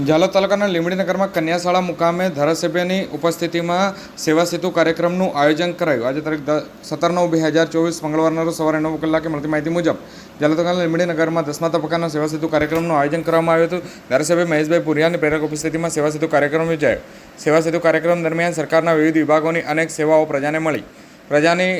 ઝાલોદ તાલુકાના લીંબડીનગરમાં કન્યાશાળા મુકામે ધારાસભ્યની ઉપસ્થિતિમાં સેવા સેતુ કાર્યક્રમનું આયોજન કરાયું. આજે તારીખ 17/9/2024 મંગળવારના રોજ સવારે 9 કલાકે મળતી માહિતી મુજબ ઝાલોદ તાલુકાના લીંબડીનગરમાં 10મા તબક્કાના સેવા સેતુ કાર્યક્રમનું આયોજન કરવામાં આવ્યું હતું. ધારાસભ્ય મહેશભાઈ પુરિયાની પ્રેરક ઉપસ્થિતિમાં સેવા સેતુ કાર્યક્રમ યોજાયો. સેવા સેતુ કાર્યક્રમ દરમિયાન સરકારના વિવિધ વિભાગોની અનેક સેવાઓ પ્રજાને મળી. પ્રજાની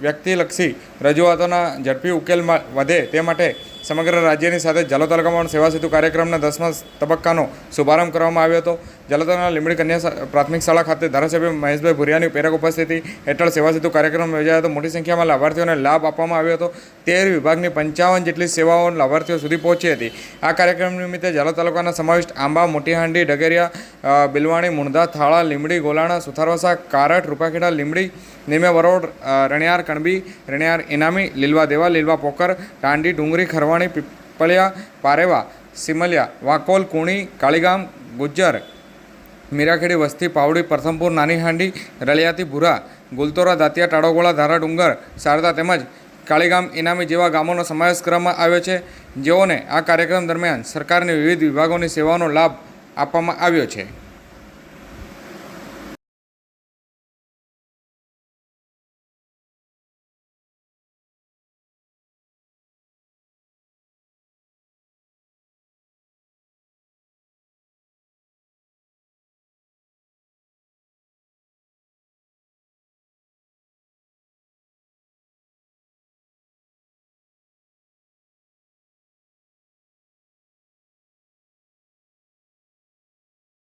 વ્યક્તિલક્ષી રજૂઆતોના ઝડપી ઉકેલ વધે તે માટે સમગ્ર રાજ્યની સાથે ઝાલોદ તાલુકામાં સેવા સેતુ કાર્યક્રમના 10મા તબક્કાનો શુભારંભ કરવામાં આવ્યો હતો. ઝાલોદ તાલુકાના લીંબડી કન્યા પ્રાથમિક શાળા ખાતે ધારાસભ્ય મહેશભાઈ ભુરિયાની પ્રેરક ઉપસ્થિતિ હેઠળ સેવા સેતુ કાર્યક્રમ યોજાયો હતો. મોટી સંખ્યામાં લાભાર્થીઓને લાભ આપવામાં આવ્યો હતો. 13 વિભાગની 55 જેટલી સેવાઓ લાભાર્થીઓ સુધી પહોંચી હતી. આ કાર્યક્રમ નિમિત્તે ઝાલોદ તાલુકાના સમાવિષ્ટ આંબા, મોટીહાંડી, ડગેરિયા, બિલવાણી, મુણધા, થાળા, લીંબડી, ગોલાણા, સુથારવાસા, કારટ, રૂપાખેડા, લીંબડી, નીમે વરોડ, રણિયાર, કણબી, રણિયાર, ઇનામી, લીલવા દેવા, લીલવા પોકર, ટાંડી, ડુંગરી, ખરવાણી, પીપળિયા, પારેવા, સિમલિયા, વાકોલ, કુણી, કાળીગામ, ગુજ્જર, મીરાખેડી, વસ્તી, પાવડી, પ્રથમપુર, નાની હાંડી, રળિયાતી, ભૂરા, ગુલતોરા, દાંતિયા, ટાળોગોળા, ધારા, ડુંગર, શારદા તેમજ કાળીગામ, ઇનામી જેવા ગામોનો સમાવેશ કરવામાં આવ્યો છે, જેઓને આ કાર્યક્રમ દરમિયાન સરકારની વિવિધ વિભાગોની સેવાઓનો લાભ આપવામાં આવ્યો છે.